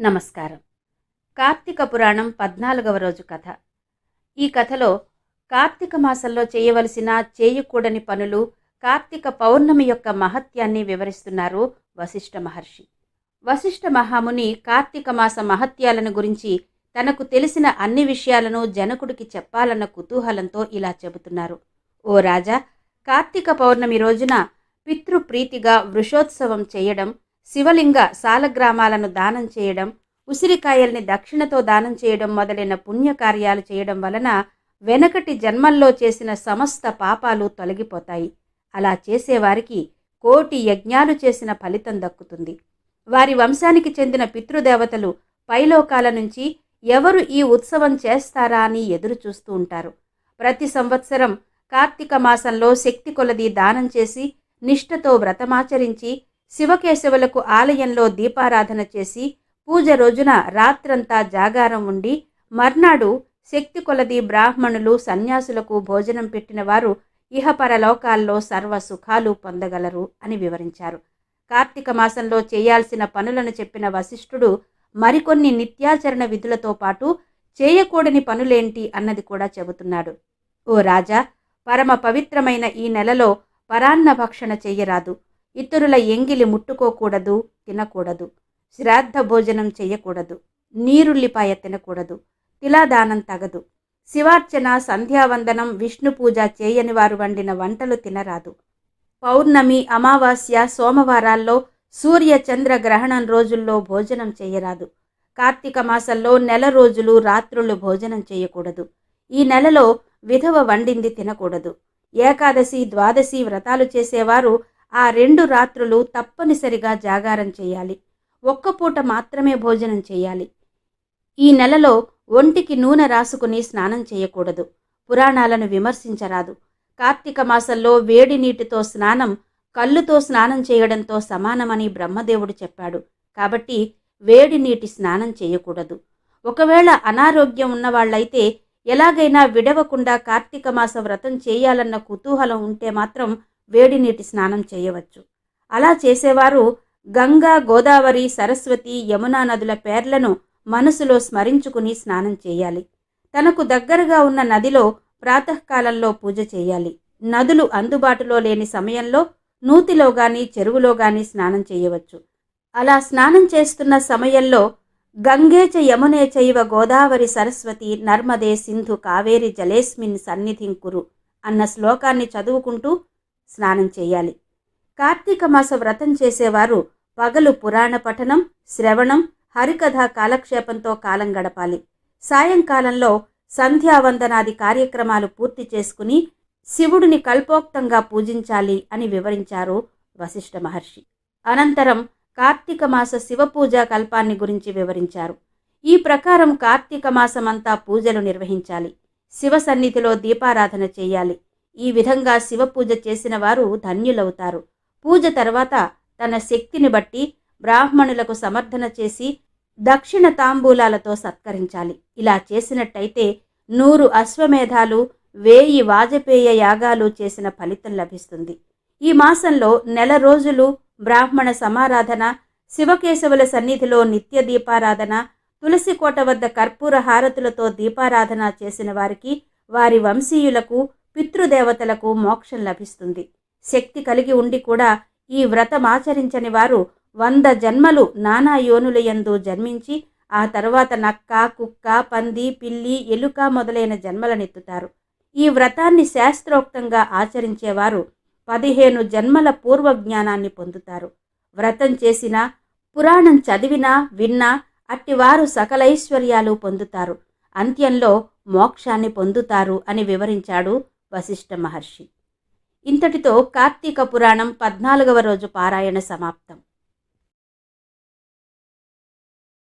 నమస్కారం. కార్తీక పురాణం 14వ రోజు కథ. ఈ కథలో కార్తీక మాసంలో చేయవలసిన చేయకూడని పనులు, కార్తీక పౌర్ణమి యొక్క మహత్యాన్ని వివరిస్తున్నారు వశిష్ఠ మహర్షి. వశిష్ఠ మహాముని కార్తీక మాస మహత్యాలను గురించి తనకు తెలిసిన అన్ని విషయాలను జనకుడికి చెప్పాలన్న కుతూహలంతో ఇలా చెబుతున్నారు. ఓ రాజా, కార్తీక పౌర్ణమి రోజున పితృప్రీతిగా వృషోత్సవం చేయడం, శివలింగ సాలగ్రామాలను దానం చేయడం, ఉసిరికాయల్ని దక్షిణతో దానం చేయడం మొదలైన పుణ్యకార్యాలు చేయడం వలన వెనకటి జన్మల్లో చేసిన సమస్త పాపాలు తొలగిపోతాయి. అలా చేసేవారికి 1,000,000 యజ్ఞాలు చేసిన ఫలితం దక్కుతుంది. వారి వంశానికి చెందిన పితృదేవతలు పైలోకాల నుంచి ఎవరు ఈ ఉత్సవం చేస్తారా అని ఎదురు చూస్తూ ఉంటారు. ప్రతి సంవత్సరం కార్తీక మాసంలో శక్తి కొలది దానం చేసి, నిష్ఠతో వ్రతమాచరించి, శివకేశవులకు ఆలయంలో దీపారాధన చేసి, పూజ రోజున రాత్రంతా జాగారం ఉండి, మర్నాడు శక్తి కొలది బ్రాహ్మణులు, సన్యాసులకు భోజనం పెట్టిన వారు ఇహపరలోకాల్లో సర్వ సుఖాలు పొందగలరు అని వివరించారు. కార్తీక మాసంలో చేయాల్సిన పనులను చెప్పిన వశిష్ఠుడు మరికొన్ని నిత్యాచరణ విధులతో పాటు చేయకూడని పనులేంటి అన్నది కూడా చెబుతున్నాడు. ఓ రాజా, పరమ పవిత్రమైన ఈ నెలలో పరాన్న భక్షణ చెయ్యరాదు. ఇతరుల ఎంగిలి ముట్టుకోకూడదు, తినకూడదు. శ్రాద్ధ భోజనం చెయ్యకూడదు. నీరుల్లిపాయ తినకూడదు. తిలాదానం తగదు. శివార్చన, సంధ్యావందనం, విష్ణు పూజ చేయని వారు వండిన వంటలు తినరాదు. పౌర్ణమి, అమావాస్య, సోమవారాల్లో, సూర్య చంద్ర గ్రహణం రోజుల్లో భోజనం చేయరాదు. కార్తీక మాసంలో నెల రోజులు రాత్రులు భోజనం చేయకూడదు. ఈ నెలలో విధవ వండింది తినకూడదు. ఏకాదశి, ద్వాదశి వ్రతాలు చేసేవారు ఆ 2 రాత్రులు తప్పనిసరిగా జాగారం చేయాలి. ఒక్కపూట మాత్రమే భోజనం చేయాలి. ఈ నెలలో ఒంటికి నూనె రాసుకుని స్నానం చేయకూడదు. పురాణాలను విమర్శించరాదు. కార్తీక మాసంలో వేడి నీటితో స్నానం కళ్ళుతో స్నానం చేయడంతో సమానమని బ్రహ్మదేవుడు చెప్పాడు. కాబట్టి వేడి నీటి స్నానం చేయకూడదు. ఒకవేళ అనారోగ్యం ఉన్నవాళ్లైతే ఎలాగైనా విడవకుండా కార్తీక మాస వ్రతం చేయాలన్న కుతూహలం ఉంటే మాత్రం వేడి నీటి స్నానం చేయవచ్చు. అలా చేసేవారు గంగా, గోదావరి, సరస్వతి, యమునా నదుల పేర్లను మనసులో స్మరించుకుని స్నానం చేయాలి. తనకు దగ్గరగా ఉన్న నదిలో ప్రాతకాలంలో పూజ చేయాలి. నదులు అందుబాటులో లేని సమయంలో నూతిలో గాని, చెరువులో గాని స్నానం చేయవచ్చు. అలా స్నానం చేస్తున్న సమయంలో గంగే చ యమునే చైవ గోదావరి సరస్వతి నర్మదే సింధు కావేరి జలేస్మిన్ సన్నిధిం కురు అన్న శ్లోకాన్ని చదువుకుంటూ స్నానం చేయాలి. కార్తీక మాస వ్రతం చేసేవారు పగలు పురాణ పఠనం, శ్రవణం, హరికథ కాలక్షేపంతో కాలం గడపాలి. సాయంకాలంలో సంధ్యావందనాది కార్యక్రమాలు పూర్తి చేసుకుని శివుడిని కల్పోక్తంగా పూజించాలి అని వివరించారు వశిష్ఠ మహర్షి. అనంతరం కార్తీక మాస శివపూజా కల్పాన్ని గురించి వివరించారు. ఈ ప్రకారం కార్తీక మాసమంతా పూజలు నిర్వహించాలి. శివ సన్నిధిలో దీపారాధన చేయాలి. ఈ విధంగా శివపూజ చేసిన వారు ధన్యులవుతారు. పూజ తర్వాత తన శక్తిని బట్టి బ్రాహ్మణులకు సమర్థన చేసి దక్షిణ తాంబూలాలతో సత్కరించాలి. ఇలా చేసినట్టయితే 100 అశ్వమేధాలు, 1000 వాజపేయ యాగాలు చేసిన ఫలితం లభిస్తుంది. ఈ మాసంలో నెల రోజులు బ్రాహ్మణ సమారాధన, శివకేశవుల సన్నిధిలో నిత్య దీపారాధన, తులసి కోట వద్ద కర్పూర హారతులతో దీపారాధన చేసిన వారికి, వారి వంశీయులకు, పితృదేవతలకు మోక్షం లభిస్తుంది. శక్తి కలిగి ఉండి కూడా ఈ వ్రతమాచరించని వారు 100 జన్మలు నానా యోనులయందు జన్మించి ఆ తర్వాత నక్క, కుక్క, పంది, పిల్లి, ఎలుక మొదలైన జన్మలనెత్తుతారు. ఈ వ్రతాన్ని శాస్త్రోక్తంగా ఆచరించేవారు 15 జన్మల పూర్వ జ్ఞానాన్ని పొందుతారు. వ్రతం చేసినా, పురాణం చదివినా, విన్నా అట్టివారు సకలైశ్వర్యాలు పొందుతారు. అంత్యంలో మోక్షాన్ని పొందుతారు అని వివరించాడు వశిష్ఠ మహర్షి. ఇంతటితో కార్తీక పురాణం 14వ రోజు పారాయణ సమాప్తం.